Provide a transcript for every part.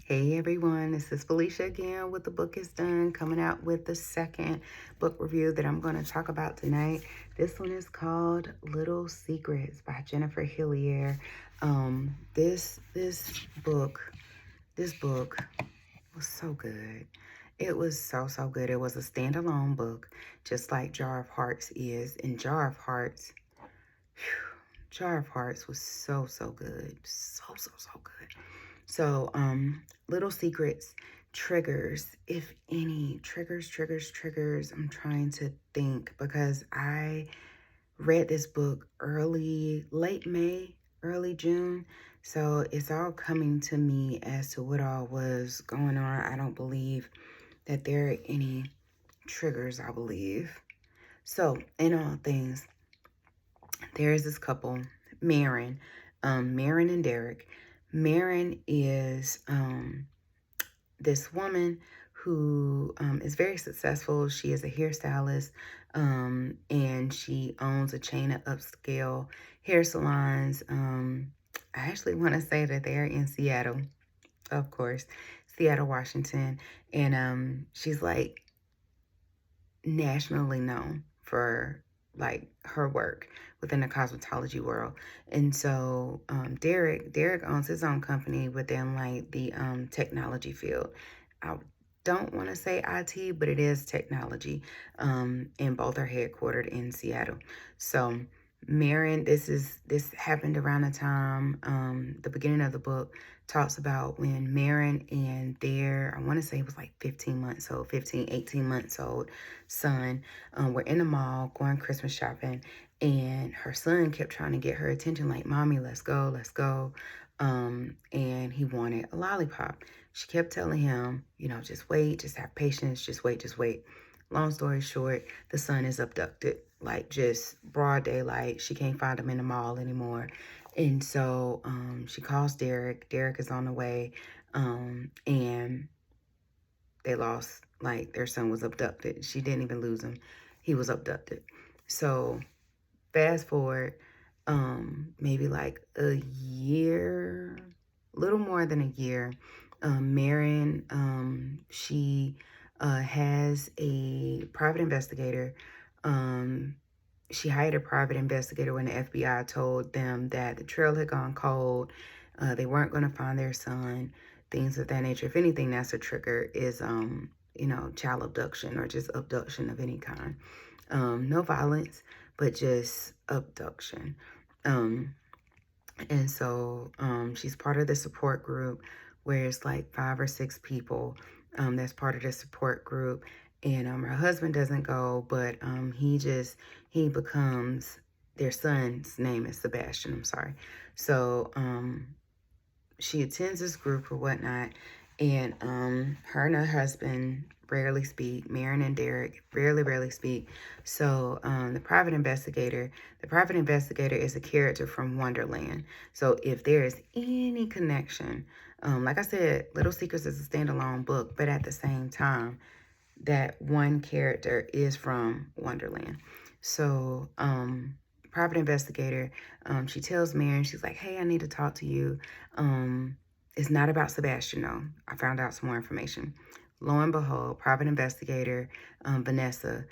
Hey everyone, this is Felicia again with The Book is Done, coming out with the second book review that I'm going to talk about tonight. This one is called Little Secrets by Jennifer Hillier. This book was so good. It was so good. It was a standalone book, just like Jar of Hearts is. And Jar of Hearts was so good. So good. So, little secrets, triggers, if any, triggers. I'm trying to think because I read this book late May, early June. So it's all coming to me as to what all was going on. I don't believe that there are any triggers, I believe. So, in all things, there is this couple, Marin, Marin and Derek. Marin is this woman who is very successful. She is a hairstylist, and she owns a chain of upscale hair salons. I actually want to say that they're in Seattle, of course, Seattle, Washington. And she's like nationally known for like her work within the cosmetology world. And so Derek owns his own company within like the technology field. I don't want to say IT, but it is technology. And both are headquartered in Seattle. So Marin, this happened around the time, the beginning of the book talks about when Marin and I want to say it was like 15 months old, 15, 18 months old son were in the mall going Christmas shopping, and her son kept trying to get her attention like, Mommy, let's go, let's go. And he wanted a lollipop. She kept telling him, just wait, just have patience, just wait, just wait. Long story short, the son is abducted, like just broad daylight. She can't find him in the mall anymore. And so she calls Derek. Derek is on the way. And they lost, like their son was abducted. She didn't even lose him. He was abducted. So fast forward, maybe like a year, little more than a year. Marin, she has a private investigator. She hired a private investigator when the FBI told them that the trail had gone cold. They weren't going to find their son, things of that nature. If anything, that's a trigger is, child abduction or just abduction of any kind. No violence, but just abduction. Um, and so she's part of the support group where it's like 5 or 6 people that's part of the support group. And her husband doesn't go, but he becomes, their son's name is Sebastian, I'm sorry. So she attends this group or whatnot, and her and her husband rarely speak. Marin and Derek rarely speak. So the private investigator is a character from Wonderland. So if there is any connection, like I said, Little Secrets is a standalone book, but at the same time, that one character is from Wonderland. So private investigator, she tells Marin, she's like, hey, I need to talk to you. It's not about Sebastian, though. I found out some more information. Lo and behold, private investigator Vanessa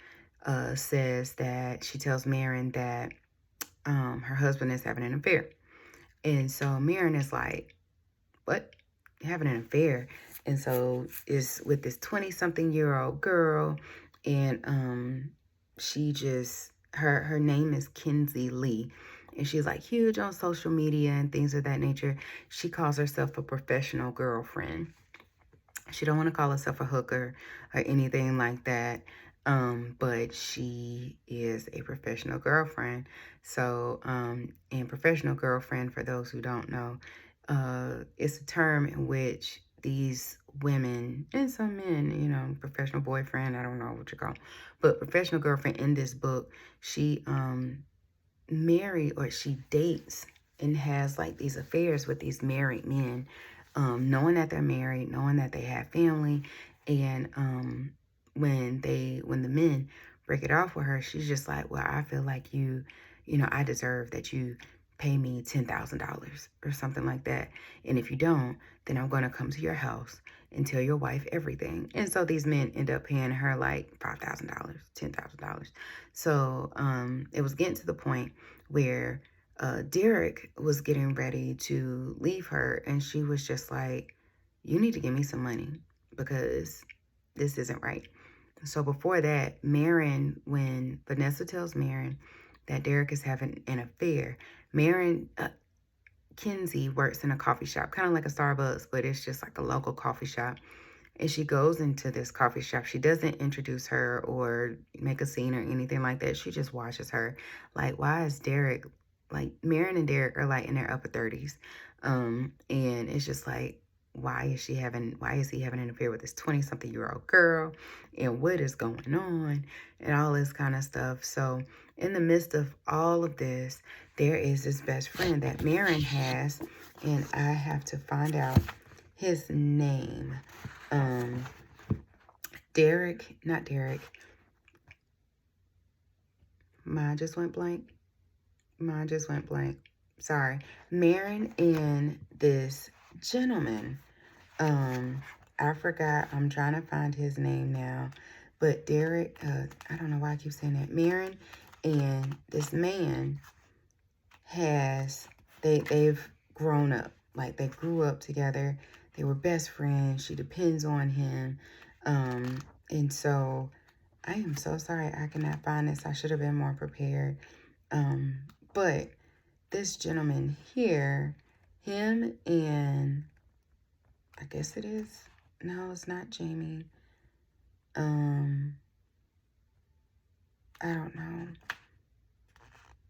says that she tells Marin that her husband is having an affair. And so Marin is like, what? Having an affair? And so it's with this 20-something-year-old girl, and she just, her name is Kinsey Lee, and she's like huge on social media and things of that nature. She calls herself a professional girlfriend. She don't want to call herself a hooker or anything like that, but she is a professional girlfriend. So, and professional girlfriend, for those who don't know, it's a term in which these women and some men, professional boyfriend, I don't know what you call, but professional girlfriend in this book, she married, or she dates and has like these affairs with these married men, knowing that they're married, knowing that they have family. And when the men break it off with her, she's just like, well, I feel like I deserve that you pay me $10,000 or something like that. And if you don't, then I'm going to come to your house and tell your wife everything. And so these men end up paying her like $5,000, $10,000. So it was getting to the point where Derek was getting ready to leave her, and she was just like, you need to give me some money because this isn't right. So before that, when Vanessa tells Marin that Derek is having an affair, Kinsey works in a coffee shop, kind of like a Starbucks, but it's just like a local coffee shop. And she goes into this coffee shop. She doesn't introduce her or make a scene or anything like that. She just watches her. Like, why is Derek, like, Marin and Derek are like in their upper 30s. And it's just like, why is he having an affair with this 20-something-year-old girl? And what is going on? And all this kind of stuff. So in the midst of all of this, there is this best friend that Marin has. And I have to find out his name. Not Derek. Mine just went blank. Sorry. Marin and this gentleman. I forgot. I'm trying to find his name now. But Derek, I don't know why I keep saying that. Marin and this man they've grown up. Like, they grew up together. They were best friends. She depends on him. And so I am so sorry I cannot find this. I should have been more prepared. But this gentleman here, him and I guess it is. No, it's not Jamie. I don't know.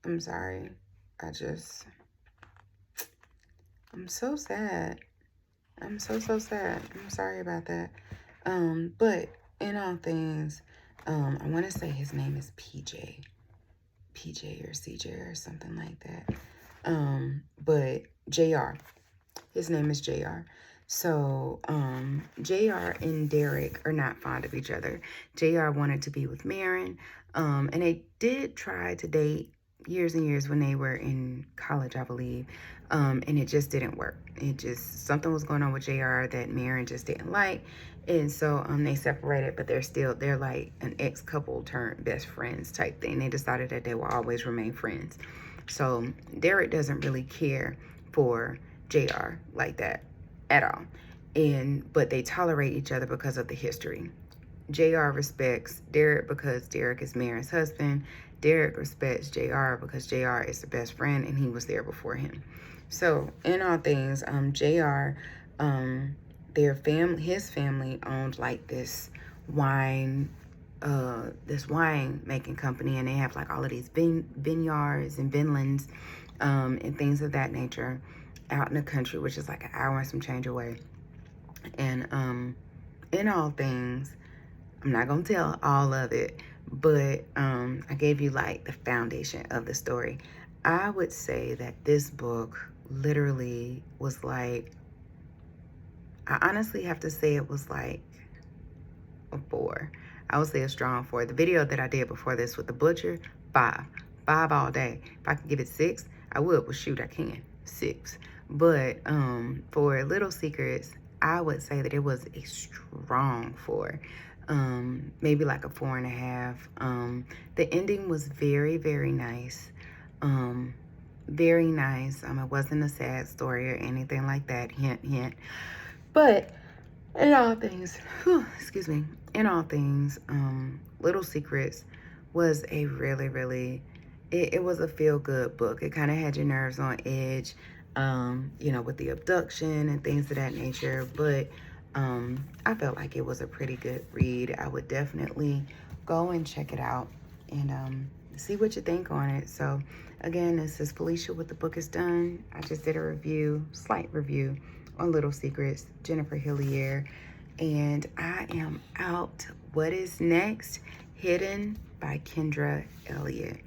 I'm sorry. I'm so sad. I'm so sad. I'm sorry about that. But in all things, I want to say his name is PJ or CJ or something like that. But JR. His name is JR. So, JR and Derek are not fond of each other. JR wanted to be with Marin, and they did try to date years and years when they were in college, I believe, and it just didn't work. Something was going on with JR that Marin just didn't like, and so they separated, but they're like an ex-couple turned best friends type thing. They decided that they will always remain friends. So Derek doesn't really care for JR like that at all. But they tolerate each other because of the history. JR respects Derek because Derek is Marin's husband. Derek respects JR because JR is the best friend and he was there before him. So in all things, JR, his family owned like this wine making company, and they have like all of these vineyards and vinlands and things of that nature out in the country, which is like an hour and some change away. And in all things, I'm not gonna tell all of it, but I gave you like the foundation of the story. I would say that this book literally was like, I honestly have to say it was like a 4. I would say a strong 4. The video that I did before this with the butcher, 5 all day. If I could give it 6, I would. Well, shoot, I can 6. But for Little Secrets, I would say that it was a strong 4. Maybe like a 4.5. The ending was very, very nice. Very nice. It wasn't a sad story or anything like that. Hint, hint. But in all things, excuse me, in all things, Little Secrets was a really, really, it was a feel-good book. It kind of had your nerves on edge, with the abduction and things of that nature. But I felt like it was a pretty good read. I would definitely go and check it out and see what you think on it. So again, this is Felicia with The Book Is Done. I just did a slight review on Little Secrets, Jennifer Hillier, and I am out. What is next? Hidden by Kendra Elliott.